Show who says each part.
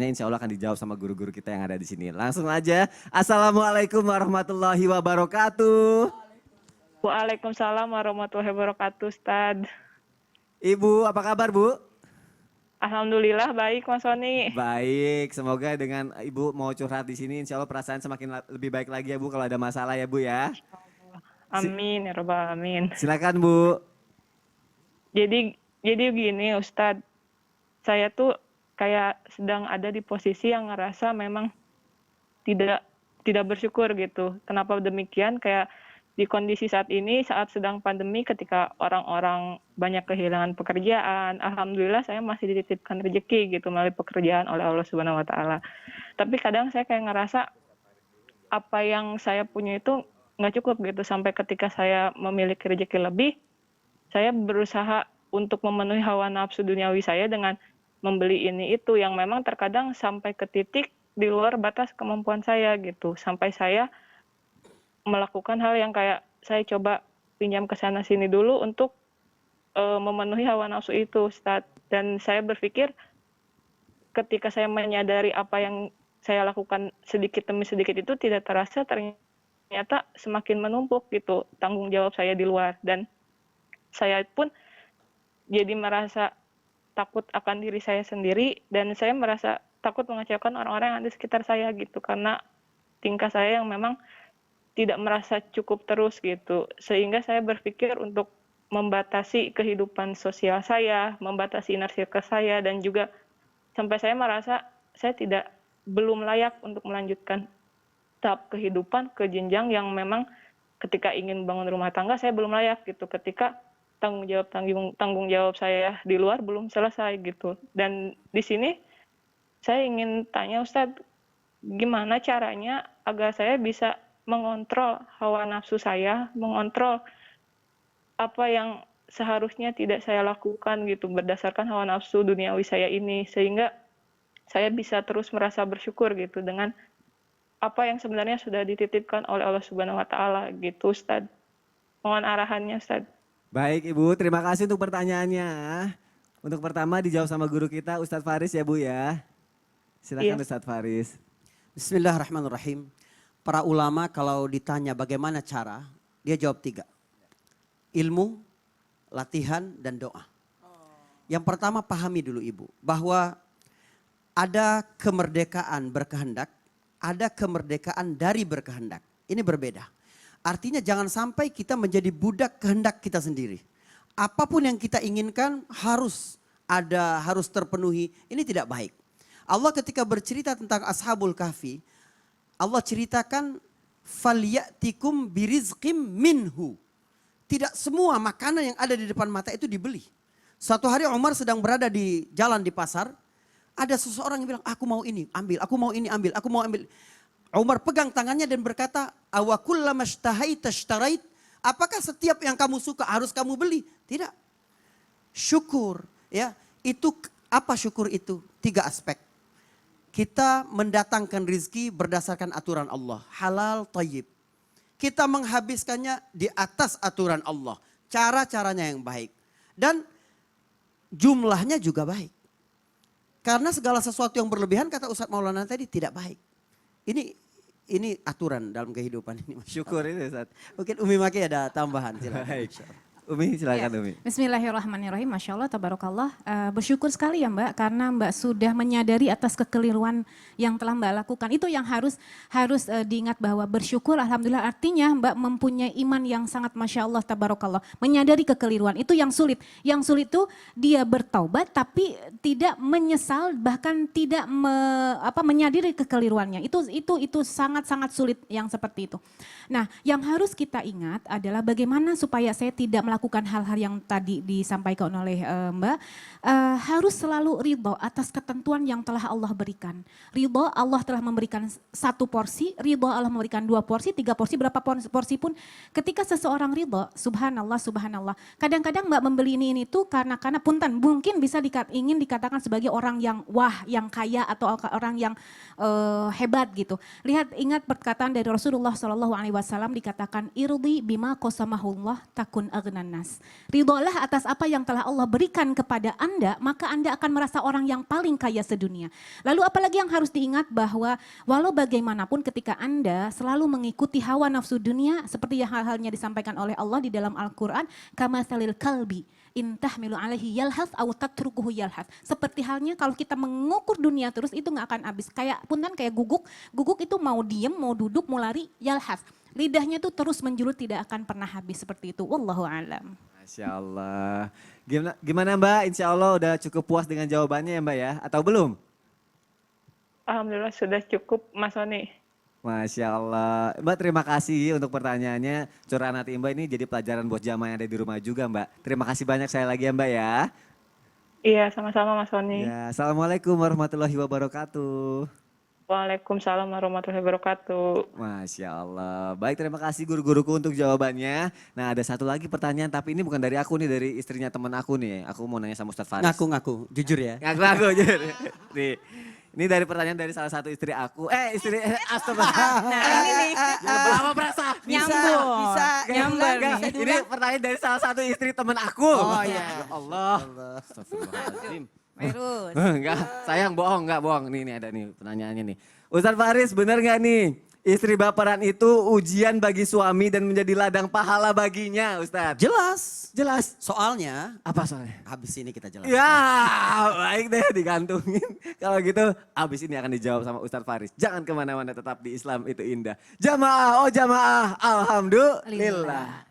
Speaker 1: pertanyaannya insya Allah akan dijawab sama guru-guru kita yang ada di sini. Langsung aja. Assalamualaikum warahmatullahi wabarakatuh.
Speaker 2: Waalaikumsalam warahmatullahi wabarakatuh, Ustad.
Speaker 1: Ibu, apa kabar Bu?
Speaker 2: Alhamdulillah baik, Mas Soni.
Speaker 1: Baik, semoga dengan Ibu mau curhat di sini insya Allah perasaan semakin lebih baik lagi ya Bu kalau ada masalah ya Bu ya.
Speaker 2: Amin, ya rabbal alamin.
Speaker 1: Silakan Bu.
Speaker 2: Jadi gini, Ustad. Saya tuh kayak sedang ada di posisi yang ngerasa memang tidak bersyukur gitu. Kenapa demikian? Kayak di kondisi saat ini, saat sedang pandemi, ketika orang-orang banyak kehilangan pekerjaan, alhamdulillah saya masih dititipkan rezeki gitu melalui pekerjaan oleh Allah Subhanahu Wa Taala. Tapi kadang saya kayak ngerasa apa yang saya punya itu nggak cukup gitu, sampai ketika saya memiliki rezeki lebih, saya berusaha untuk memenuhi hawa nafsu duniawi saya dengan membeli ini itu yang memang terkadang sampai ke titik di luar batas kemampuan saya gitu, sampai saya melakukan hal yang kayak saya coba pinjam ke sana sini dulu untuk memenuhi hawa nafsu itu, Ustaz. Dan saya berpikir ketika saya menyadari apa yang saya lakukan sedikit demi sedikit itu tidak terasa, ternyata semakin menumpuk gitu tanggung jawab saya di luar, dan saya pun jadi merasa takut akan diri saya sendiri, dan saya merasa takut mengecewakan orang-orang yang ada di sekitar saya gitu, karena tingkah saya yang memang tidak merasa cukup terus gitu, sehingga saya berpikir untuk membatasi kehidupan sosial saya, membatasi inner circle saya, dan juga sampai saya merasa saya belum layak untuk melanjutkan tahap kehidupan ke jenjang yang memang ketika ingin bangun rumah tangga saya belum layak gitu, ketika tanggung jawab saya di luar belum selesai gitu. Dan di sini saya ingin tanya Ustadz, gimana caranya agar saya bisa mengontrol hawa nafsu saya, mengontrol apa yang seharusnya tidak saya lakukan gitu berdasarkan hawa nafsu duniawi saya ini, sehingga saya bisa terus merasa bersyukur gitu dengan apa yang sebenarnya sudah dititipkan oleh Allah Subhanahu Wa Taala gitu, Ustadz. Mohon arahannya, Ustadz.
Speaker 1: Baik Ibu, terima kasih untuk pertanyaannya. Untuk pertama dijawab sama guru kita Ustadz Faris ya Bu ya. Silakan
Speaker 2: Iya.
Speaker 1: Ustadz Faris.
Speaker 3: Bismillahirrahmanirrahim. Para ulama kalau ditanya bagaimana cara, dia jawab 3. Ilmu, latihan, dan doa. Yang pertama pahami dulu Ibu, bahwa ada kemerdekaan berkehendak, ada kemerdekaan dari berkehendak. Ini berbeda. Artinya jangan sampai kita menjadi budak kehendak kita sendiri. Apapun yang kita inginkan harus terpenuhi, ini tidak baik. Allah ketika bercerita tentang Ashabul Kahfi, Allah ceritakan falyatikum birizqim minhu. Tidak semua makanan yang ada di depan mata itu dibeli. Suatu hari Umar sedang berada di jalan di pasar, ada seseorang yang bilang, aku mau ini, ambil, aku mau ini, ambil, aku mau ambil. Umar pegang tangannya dan berkata, awakullamashtahait ashtarait. Apakah setiap yang kamu suka harus kamu beli? Tidak. Syukur, ya. Itu apa syukur itu? 3 aspek. Kita mendatangkan rizki berdasarkan aturan Allah. Halal, tayyib. Kita menghabiskannya di atas aturan Allah. Cara-caranya yang baik. Dan jumlahnya juga baik. Karena segala sesuatu yang berlebihan, kata Ustadz Maulana tadi, tidak baik. Ini aturan dalam kehidupan ini.
Speaker 1: Syukur ini Ustadz.
Speaker 3: Mungkin Umi Maki ada tambahan.
Speaker 1: Baik. Umi silakan
Speaker 4: Ya.
Speaker 1: Umi.
Speaker 4: Bismillahirrahmanirrahim. Masya Allah, tabarakallah. Bersyukur sekali ya Mbak, karena Mbak sudah menyadari atas kekeliruan yang telah Mbak lakukan. Itu yang harus diingat, bahwa bersyukur alhamdulillah artinya Mbak mempunyai iman yang sangat Masya Allah, tabarakallah. Menyadari kekeliruan, itu yang sulit. Yang sulit itu dia bertaubat tapi tidak menyesal, bahkan tidak menyadari kekeliruannya. Itu sangat-sangat sulit yang seperti itu. Nah, yang harus kita ingat adalah bagaimana supaya saya tidak melakukan hal-hal yang tadi disampaikan oleh Mbak, harus selalu ridho atas ketentuan yang telah Allah berikan. Ridho Allah telah memberikan 1 porsi, ridho Allah memberikan 2 porsi, 3 porsi, berapa porsi pun. Ketika seseorang ridho, subhanallah, subhanallah. Kadang-kadang Mbak membeli ini tuh karena punten, mungkin bisa ingin dikatakan sebagai orang yang wah, yang kaya atau orang yang hebat gitu. Ingat perkataan dari Rasulullah SAW dikatakan irdi bima qasamahullah takun aghnan minan nas. Ridholah atas apa yang telah Allah berikan kepada Anda, maka Anda akan merasa orang yang paling kaya sedunia. Lalu apalagi yang harus diingat bahwa walau bagaimanapun ketika Anda selalu mengikuti hawa nafsu dunia seperti yang hal-halnya disampaikan oleh Allah di dalam Al-Qur'an, kamasalil kalbi intahmilu alaihi yalhath aw tatrukuhu yalhath. Seperti halnya kalau kita mengukur dunia terus itu nggak akan habis. Kayak punten kayak guguk itu mau diem, mau duduk, mau lari, yalhath. Lidahnya tuh terus menjulut tidak akan pernah habis seperti itu. Wallahu alam.
Speaker 1: Masya Allah. Gimana Mbak? Insya Allah udah cukup puas dengan jawabannya ya Mbak ya? Atau belum?
Speaker 2: Alhamdulillah sudah cukup Mas Sony.
Speaker 1: Masya Allah. Mbak terima kasih untuk pertanyaannya. Curahan hati Mbak ini jadi pelajaran buat jamaah yang ada di rumah juga Mbak. Terima kasih banyak saya lagi ya Mbak ya.
Speaker 2: Iya, sama-sama Mas Sony.
Speaker 1: Ya, Assalamualaikum warahmatullahi wabarakatuh.
Speaker 2: Waalaikumsalam warahmatullahi wabarakatuh.
Speaker 1: Masya Allah. Baik, terima kasih guru-guruku untuk jawabannya. Nah ada satu lagi pertanyaan tapi ini bukan dari aku nih, dari istrinya teman aku nih. Aku mau nanya sama Ustadz Faris.
Speaker 3: Ngaku-ngaku, jujur ya.
Speaker 1: Ngaku-ngaku jujur. Nih. Ini dari pertanyaan dari salah satu istri aku. Astagfirullah.
Speaker 4: Nah ini nih.
Speaker 1: Apa berasa?
Speaker 4: Nyambung.
Speaker 5: Bisa.
Speaker 4: Nyambung
Speaker 1: Enggak,
Speaker 4: nih.
Speaker 1: ini pertanyaan dari salah satu istri teman aku.
Speaker 5: Oh iya.
Speaker 1: Ya Allah. Astagfirullahaladzim.
Speaker 4: Virus.
Speaker 1: Enggak, sayang bohong, enggak bohong. Nih ada nih pertanyaannya nih. Ustadz Faris, benar nggak nih? Istri baperan itu ujian bagi suami dan menjadi ladang pahala baginya, Ustadz.
Speaker 3: Jelas.
Speaker 1: Jelas.
Speaker 3: Soalnya,
Speaker 1: Apa soalnya?
Speaker 3: habis ini kita jelaskan.
Speaker 1: Ya, baik deh digantungin. Kalau gitu, abis ini akan dijawab sama Ustadz Faris. Jangan kemana-mana, tetap di Islam itu indah. Jamaah, oh jamaah, alhamdulillah.
Speaker 4: Lillah.